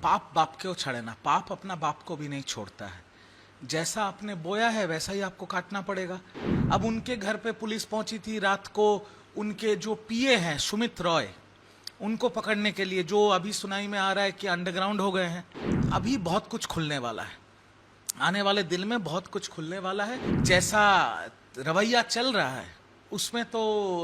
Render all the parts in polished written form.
पाप बाप को छड़े ना, पाप अपना बाप को भी नहीं छोड़ता है। जैसा आपने बोया है वैसा ही आपको काटना पड़ेगा। अब उनके घर पे पुलिस पहुंची थी रात को, उनके जो पीए हैं सुमित रॉय, उनको पकड़ने के लिए, जो अभी सुनाई में आ रहा है कि अंडरग्राउंड हो गए हैं। अभी बहुत कुछ खुलने वाला है, आने वाले दिन में बहुत कुछ खुलने वाला है। जैसा रवैया चल रहा है उसमें तो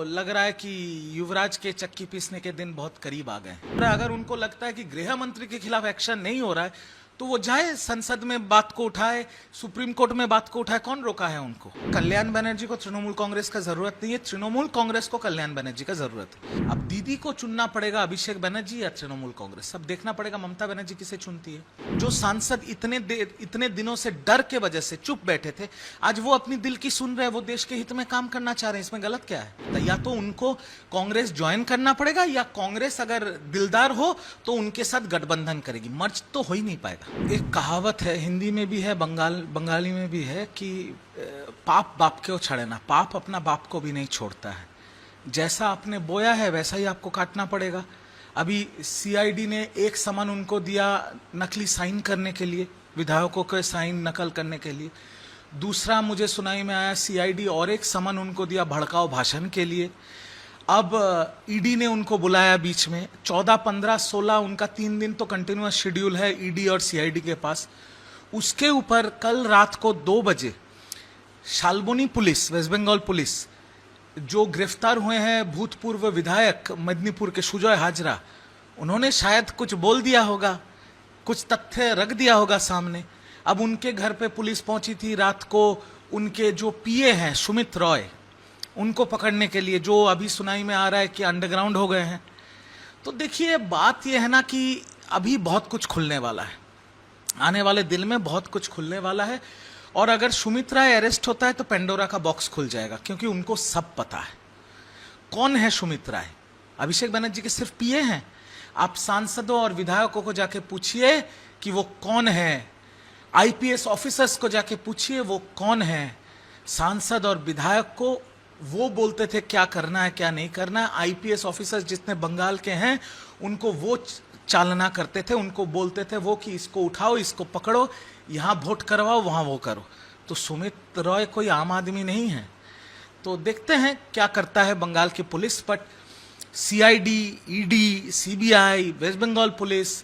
लग रहा है कि युवराज के चक्की पीसने के दिन बहुत करीब आ गए हैं। अगर उनको लगता है कि गृह मंत्री के खिलाफ एक्शन नहीं हो रहा है तो वो जाए संसद में बात को उठाए, सुप्रीम कोर्ट में बात को उठाए। कौन रोका है उनको? कल्याण बनर्जी को तृणमूल कांग्रेस का जरूरत नहीं है, तृणमूल कांग्रेस को कल्याण बनर्जी का जरूरत है। अब दीदी को चुनना पड़ेगा, अभिषेक बनर्जी या तृणमूल कांग्रेस। अब देखना पड़ेगा ममता बनर्जी किसे चुनती है। जो सांसद इतने दिनों से डर के वजह से चुप बैठे थे, आज वो अपनी दिल की सुन रहे हैं, वो देश के हित में काम करना चाह रहे हैं। इसमें गलत क्या है? तो या तो उनको कांग्रेस ज्वाइन करना पड़ेगा, या कांग्रेस अगर दिलदार हो तो उनके साथ गठबंधन करेगी। मर्ज तो हो ही नहीं पाएगा। एक कहावत है, हिंदी में भी है, बंगाली में भी है कि पाप बाप को छड़े ना, पाप अपना बाप को भी नहीं छोड़ता है। जैसा आपने बोया है वैसा ही आपको काटना पड़ेगा। अभी सीआईडी ने एक समन उनको दिया नकली साइन करने के लिए, विधायकों के साइन नकल करने के लिए। दूसरा मुझे सुनाई में आया सीआईडी और एक समन उनको दिया भड़काऊ भाषण के लिए। अब ईडी ने उनको बुलाया बीच में, 14, 15, 16 उनका 3 दिन तो कंटिन्यूअस शेड्यूल है ईडी और सीआईडी के पास। उसके ऊपर कल रात को 2 बजे शाल्बनी पुलिस, वेस्ट बंगाल पुलिस, जो गिरफ्तार हुए हैं भूतपूर्व विधायक मेदिनीपुर के सुजय हाजरा, उन्होंने शायद कुछ बोल दिया होगा, कुछ तथ्य रख दिया होगा सामने। अब उनके घर पे पुलिस पहुंची थी रात को, उनके जो पीए हैं सुमित रॉय, उनको पकड़ने के लिए, जो अभी सुनाई में आ रहा है कि अंडरग्राउंड हो गए हैं। तो देखिए बात यह है ना कि अभी बहुत कुछ खुलने वाला है, आने वाले दिन में बहुत कुछ खुलने वाला है। और अगर सुमित राय अरेस्ट होता है तो पेंडोरा का बॉक्स खुल जाएगा, क्योंकि उनको सब पता है कौन है सुमित राय। अभिषेक बनर्जी के सिर्फ पीए हैं। आप सांसदों और विधायकों को जाके पूछिए कि वो कौन है, आईपीएस ऑफिसर्स को जाके पूछिए वो कौन है। सांसद और विधायक को वो बोलते थे क्या करना है क्या नहीं करना है। आईपीएस ऑफिसर्स जितने बंगाल के हैं उनको वो चालना करते थे, उनको बोलते थे वो कि इसको उठाओ, इसको पकड़ो, यहाँ वोट करवाओ, वहाँ वो करो। तो सुमित रॉय कोई आम आदमी नहीं है। तो देखते हैं क्या करता है बंगाल की पुलिस। But CID, ED, CBI, west Bengal police,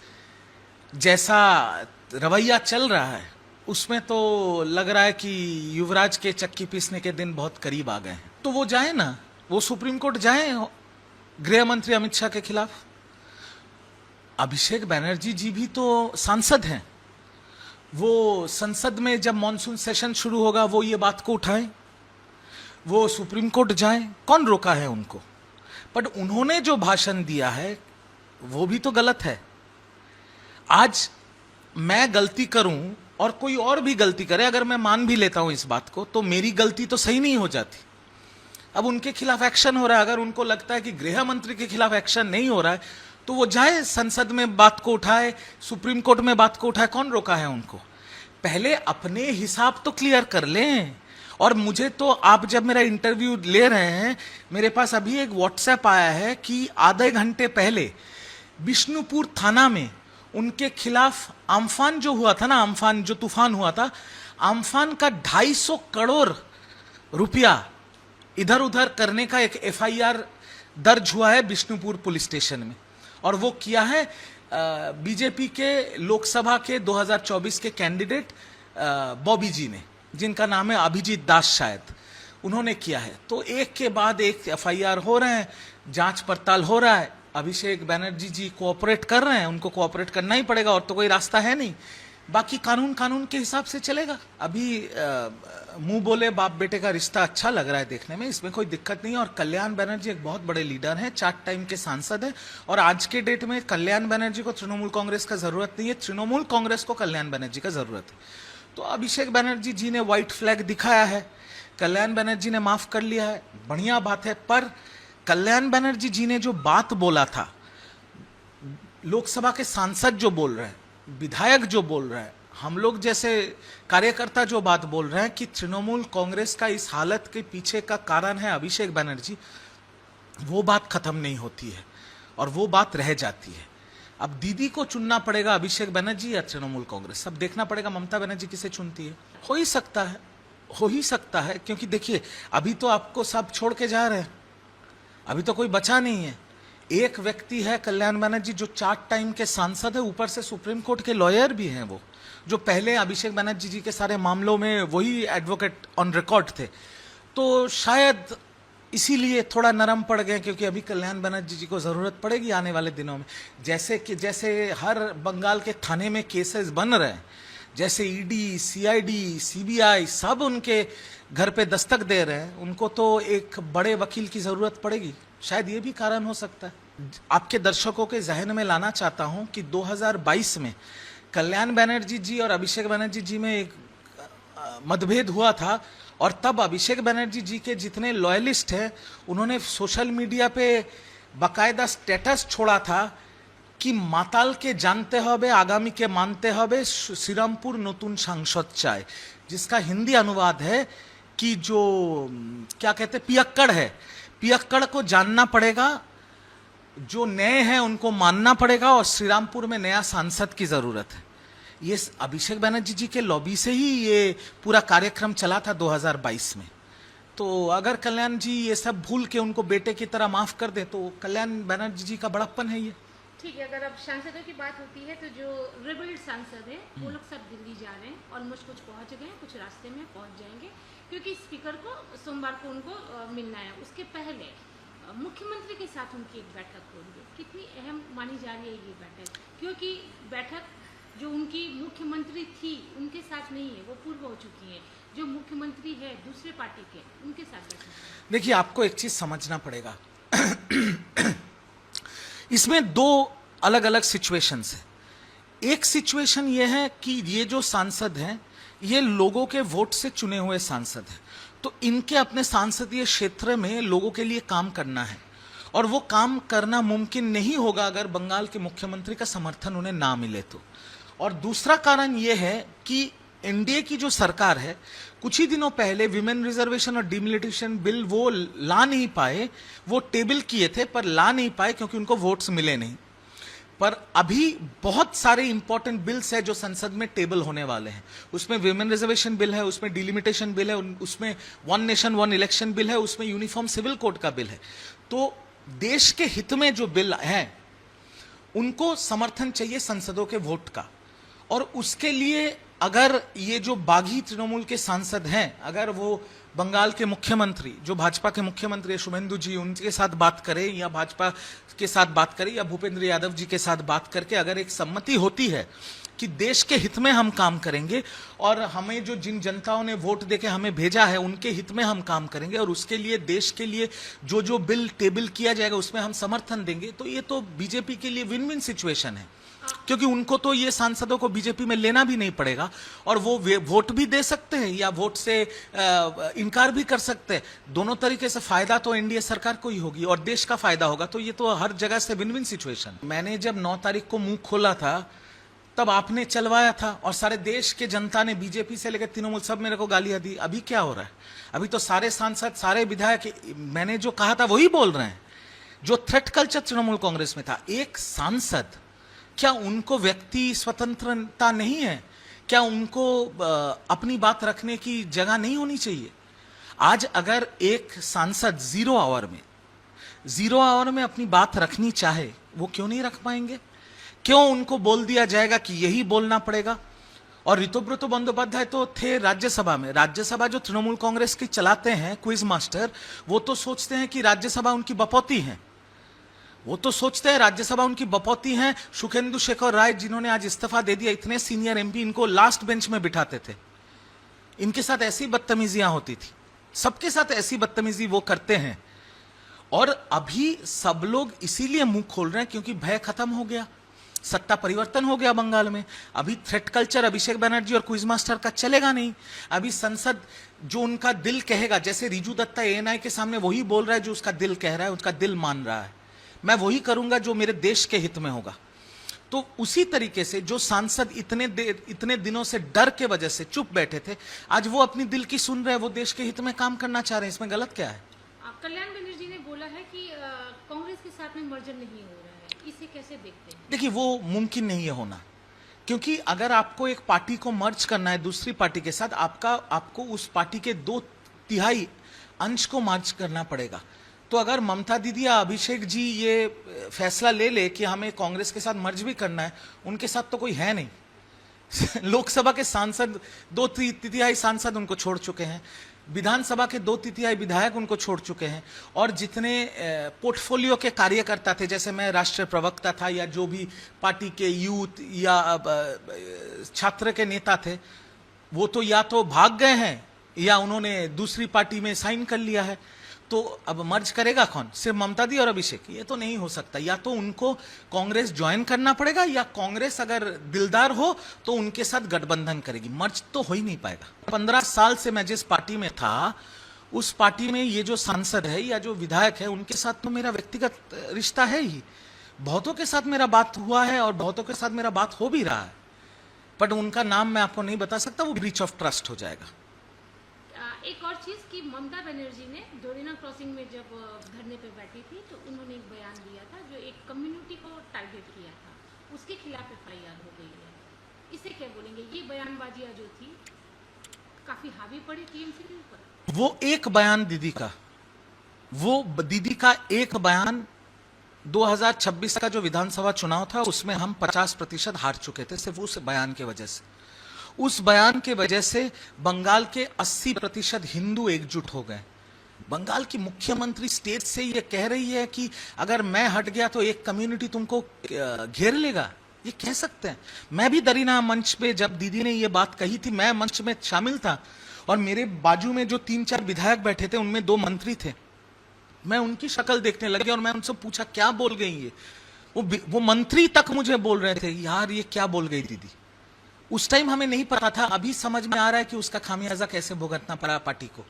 जैसा रवैया चल रहा है उसमें तो लग रहा है कि युवराज के चक्की पीसने के दिन बहुत करीब आ गए हैं। तो वो जाए ना, वो सुप्रीम कोर्ट जाए गृह मंत्री अमित शाह के खिलाफ। अभिषेक बनर्जी जी भी तो सांसद हैं, वो संसद में जब मॉनसून सेशन शुरू होगा वो ये बात को उठाएं, वो सुप्रीम कोर्ट जाएं। कौन रोका है उनको? बट उन्होंने जो भाषण दिया है वो भी तो गलत है। आज मैं गलती करूं और कोई और भी गलती करे, अगर मैं मान भी लेता हूं इस बात को, तो मेरी गलती तो सही नहीं हो जाती। अब उनके खिलाफ एक्शन हो रहा है, अगर उनको लगता है कि गृह मंत्री के खिलाफ एक्शन नहीं हो रहा है तो वो जाए संसद में बात को उठाए, सुप्रीम कोर्ट में बात को उठाए। कौन रोका है उनको? पहले अपने हिसाब तो क्लियर कर लें। और मुझे तो आप जब मेरा इंटरव्यू ले रहे हैं, मेरे पास अभी एक व्हाट्सएप आया है कि आधे घंटे पहले बिष्णुपुर थाना में उनके खिलाफ अम्फान जो हुआ था ना, अम्फान जो तूफान हुआ था, अम्फान का 250 करोड़ रुपया इधर उधर करने का एक एफआईआर दर्ज हुआ है बिष्णुपुर पुलिस स्टेशन में। और वो किया है बीजेपी के लोकसभा के 2024 के कैंडिडेट बॉबी जी ने, जिनका नाम है अभिजीत दास शायद, उन्होंने किया है। तो एक के बाद एक एफआईआर हो रहे हैं, जांच पड़ताल हो रहा है। अभिषेक बनर्जी जी कोऑपरेट कर रहे हैं, उनको कोऑपरेट करना ही पड़ेगा, और तो कोई रास्ता है नहीं। बाकी कानून के हिसाब से चलेगा। अभी मुंह बोले बाप बेटे का रिश्ता अच्छा लग रहा है देखने में, इसमें कोई दिक्कत नहीं है। और कल्याण बनर्जी एक बहुत बड़े लीडर हैं, 4 टाइम के सांसद हैं। और आज के डेट में कल्याण बनर्जी को तृणमूल कांग्रेस का जरूरत नहीं है, तृणमूल कांग्रेस को कल्याण बनर्जी का जरूरत है। तो अभिषेक बनर्जी जी ने व्हाइट फ्लैग दिखाया है, कल्याण बनर्जी ने माफ कर लिया है, बढ़िया बात है। पर कल्याण बनर्जी जी ने जो बात बोला था, लोकसभा के सांसद जो बोल रहे हैं, विधायक जो बोल रहे हैं, हम लोग जैसे कार्यकर्ता जो बात बोल रहे हैं कि तृणमूल कांग्रेस का इस हालत के पीछे का कारण है अभिषेक बनर्जी, वो बात खत्म नहीं होती है और वो बात रह जाती है। अब दीदी को चुनना पड़ेगा अभिषेक बनर्जी या तृणमूल कांग्रेस, अब देखना पड़ेगा ममता बनर्जी किसे चुनती है। हो ही सकता है क्योंकि देखिए अभी तो आपको सब छोड़ के जा रहे हैं, अभी तो कोई बचा नहीं है। एक व्यक्ति है कल्याण बनर्जी जो 4 टाइम के सांसद है, ऊपर से सुप्रीम कोर्ट के लॉयर भी हैं, वो जो पहले अभिषेक बनर्जी जी के सारे मामलों में वही एडवोकेट ऑन रिकॉर्ड थे। तो शायद इसीलिए थोड़ा नरम पड़ गए, क्योंकि अभी कल्याण बनर्जी जी को जरूरत पड़ेगी आने वाले दिनों में। जैसे हर बंगाल के थाने में केसेस बन रहे हैं, जैसे ईडी, सीआईडी, सीबीआई सब उनके घर पे दस्तक दे रहे हैं, उनको तो एक बड़े वकील की जरूरत पड़ेगी। शायद ये भी कारण हो सकता है। आपके दर्शकों के जहन में लाना चाहता हूं कि 2022 में कल्याण बनर्जी जी और अभिषेक बनर्जी जी में एक मतभेद हुआ था, और तब अभिषेक बनर्जी जी के जितने लॉयलिस्ट हैं उन्होंने सोशल मीडिया पे बाकायदा स्टेटस छोड़ा था कि माताल के जानते हबे आगामी के मानते हबे श्रीरामपुर नतून सांसद चाय, जिसका हिंदी अनुवाद है कि जो क्या कहते हैं पियक्कड़ है, पियक्कड़ को जानना पड़ेगा, जो नए हैं उनको मानना पड़ेगा, और श्रीरामपुर में नया सांसद की जरूरत है। ये अभिषेक बनर्जी जी के लॉबी से ही ये पूरा कार्यक्रम चला था 2022 में। तो अगर कल्याण जी ये सब भूल के उनको बेटे की तरह माफ कर दे तो कल्याण बनर्जी जी का बड़प्पन है ये। ठीक है, अगर अब सांसदों की बात होती है तो जो रिबेल्ड सांसद है वो लोग सब दिल्ली जा रहे हैं, ऑलमोस्ट कुछ पहुंच गए हैं, कुछ रास्ते में पहुंच जाएंगे, क्योंकि स्पीकर को सोमवार को उनको मिलना है। उसके पहले मुख्यमंत्री के साथ उनकी एक बैठक होगी। कितनी अहम मानी जा रही है ये बैठक, क्योंकि बैठक जो उनकी मुख्यमंत्री थी उनके साथ नहीं है, वो पूर्व हो चुकी है। जो मुख्यमंत्री है दूसरे पार्टी के, उनके साथ बैठक। देखिए आपको एक चीज समझना पड़ेगा इसमें 2 अलग अलग सिचुएशंस है। एक सिचुएशन ये है कि ये जो सांसद हैं ये लोगों के वोट से चुने हुए सांसद हैं, तो इनके अपने सांसदीय क्षेत्र में लोगों के लिए काम करना है, और वो काम करना मुमकिन नहीं होगा अगर बंगाल के मुख्यमंत्री का समर्थन उन्हें ना मिले तो। और दूसरा कारण ये है कि एनडीए की जो सरकार है, कुछ ही दिनों पहले विमेन रिजर्वेशन और डिमिलिटेशन बिल वो ला नहीं पाए, वो टेबल किए थे पर ला नहीं पाए क्योंकि उनको वोट्स मिले नहीं। पर अभी बहुत सारे इंपॉर्टेंट बिल्स है जो संसद में टेबल होने वाले हैं। उसमें विमेन रिजर्वेशन बिल है, उसमें डिलिमिटेशन बिल है, उसमें 1 नेशन 1 इलेक्शन बिल है, उसमें यूनिफॉर्म सिविल कोड का बिल है। तो देश के हित में जो बिल है उनको समर्थन चाहिए संसदों के वोट का, और उसके लिए अगर ये जो बागी तृणमूल के सांसद हैं, अगर वो बंगाल के मुख्यमंत्री जो भाजपा के मुख्यमंत्री शुभेंदु जी उनके साथ बात करें, या भाजपा के साथ बात करें, या भूपेंद्र यादव जी के साथ बात करके अगर एक सम्मति होती है कि देश के हित में हम काम करेंगे, और हमें जो जिन जनताओं ने वोट देके हमें भेजा है उनके हित में हम काम करेंगे, और उसके लिए देश के लिए जो जो बिल टेबल किया जाएगा उसमें हम समर्थन देंगे, तो ये तो बीजेपी के लिए विन विन सिचुएशन है, क्योंकि उनको तो ये सांसदों को बीजेपी में लेना भी नहीं पड़ेगा, और वो वोट भी दे सकते हैं या वोट से इनकार भी कर सकते हैं। दोनों तरीके से फायदा तो एनडीए सरकार को ही होगी और देश का फायदा होगा, तो ये तो हर जगह से विन विन सिचुएशन। मैंने जब 9 तारीख को मुंह खोला था तब आपने चलवाया था, और सारे देश के जनता ने बीजेपी से लेकर तृणमूल सब मेरे को गालियां दी। अभी क्या हो रहा है? अभी तो सारे सांसद सारे विधायक मैंने जो कहा था वही बोल रहे हैं। जो थ्रेट कल्चर तृणमूल कांग्रेस में था, एक सांसद, क्या उनको व्यक्ति स्वतंत्रता नहीं है? क्या उनको अपनी बात रखने की जगह नहीं होनी चाहिए? आज अगर एक सांसद 0 आवर में अपनी बात रखनी चाहे, वो क्यों नहीं रख पाएंगे? क्यों उनको बोल दिया जाएगा कि यही बोलना पड़ेगा? और ऋतुव्रत बंदोपाध्याय तो थे राज्यसभा में। राज्यसभा जो तृणमूल कांग्रेस की चलाते हैं क्विज मास्टर, वो तो सोचते हैं कि राज्यसभा उनकी बपौती है, वो तो सोचते हैं राज्यसभा उनकी बपौती है। सुखेंदु शेखर राय जिन्होंने आज इस्तीफा दे दिया, इतने सीनियर एमपी, इनको लास्ट बेंच में बिठाते थे, इनके साथ ऐसी बदतमीजियां होती थी, सबके साथ ऐसी बदतमीजी वो करते हैं। और अभी सब लोग इसीलिए मुंह खोल रहे हैं क्योंकि भय खत्म हो गया, सत्ता परिवर्तन हो गया बंगाल में। अभी थ्रेट कल्चर अभिषेक बनर्जी और क्विज मास्टर का चलेगा नहीं। अभी संसद जो उनका दिल कहेगा, जैसे रिजू दत्ता एएनआई के सामने वही बोल रहा है जो उसका दिल कह रहा है, उसका दिल मान रहा है, मैं वही करूंगा जो मेरे देश के हित में होगा। तो उसी तरीके से जो सांसद इतने दिनों से डर के वजह से चुप बैठे थे, आज वो अपनी दिल की सुन रहे हैं, वो देश के हित में काम करना चाह रहे हैं। इसमें गलत क्या है? कल्याण बनर्जी ने बोला है कि कांग्रेस के साथ में मर्जर नहीं हो रहा है। इसे कैसे देखते हैं? देखिए, वो मुमकिन नहीं है होना, क्योंकि अगर आपको एक पार्टी को मर्ज करना है दूसरी पार्टी के साथ, आपको उस पार्टी के 2/3 अंश को मर्ज करना पड़ेगा। तो अगर ममता दीदी या अभिषेक जी ये फैसला ले कि हमें कांग्रेस के साथ मर्ज भी करना है, उनके साथ तो कोई है नहीं। लोकसभा के सांसद 2/3 सांसद उनको छोड़ चुके हैं, विधानसभा के 2/3 विधायक उनको छोड़ चुके हैं, और जितने पोर्टफोलियो के कार्यकर्ता थे, जैसे मैं राष्ट्रीय प्रवक्ता था या जो भी पार्टी के यूथ या छात्र के नेता थे, वो तो या तो भाग गए हैं या उन्होंने दूसरी पार्टी में साइन कर लिया है। तो अब मर्ज करेगा कौन? सिर्फ ममता दी और अभिषेक? ये तो नहीं हो सकता। या तो उनको कांग्रेस ज्वाइन करना पड़ेगा, या कांग्रेस अगर दिलदार हो तो उनके साथ गठबंधन करेगी। मर्ज तो हो ही नहीं पाएगा। 15 साल से मैं जिस पार्टी में था, उस पार्टी में ये जो सांसद है या जो विधायक है, उनके साथ तो मेरा व्यक्तिगत रिश्ता है ही। बहुतों के साथ मेरा बात हुआ है और बहुतों के साथ मेरा बात हो भी रहा है, बट उनका नाम मैं आपको नहीं बता सकता, वो ब्रीच ऑफ ट्रस्ट हो जाएगा। एक और चीज कि ममता बनर्जी ने डोरिना क्रॉसिंग में जब धरने पे बैठी थी, तो उन्होंने एक बयान दिया था जो एक कम्युनिटी को टारगेट किया था, उसके खिलाफ FIR हो गई है। इसे क्या बोलेंगे? ये बयानबाजियां जो थी काफी हावी पड़ी TMC के ऊपर। वो एक बयान दीदी का एक बयान 2026 का जो विधानसभा चुनाव था, उसमें हम 50% हार चुके थे सिर्फ उस बयान के वजह से। उस बयान के वजह से बंगाल के 80% हिंदू एकजुट हो गए। बंगाल की मुख्यमंत्री स्टेज से ये कह रही है कि अगर मैं हट गया तो एक कम्युनिटी तुमको घेर लेगा। ये कह सकते हैं। मैं भी दरीना मंच पे, जब दीदी ने ये बात कही थी, मैं मंच में शामिल था, और मेरे बाजू में जो 3-4 विधायक बैठे थे, उनमें 2 मंत्री थे। मैं उनकी शक्ल देखने लग गया और मैं उनसे पूछा क्या बोल गई ये। वो मंत्री तक मुझे बोल रहे थे, यार ये क्या बोल गई दीदी। उस टाइम हमें नहीं पता था, अभी समझ में आ रहा है कि उसका खामियाजा कैसे भुगतना पड़ा पार्टी को।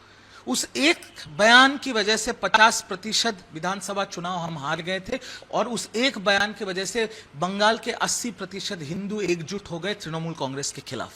उस एक बयान की वजह से 50% विधानसभा चुनाव हम हार गए थे, और उस एक बयान की वजह से बंगाल के 80% हिंदू एकजुट हो गए तृणमूल कांग्रेस के खिलाफ।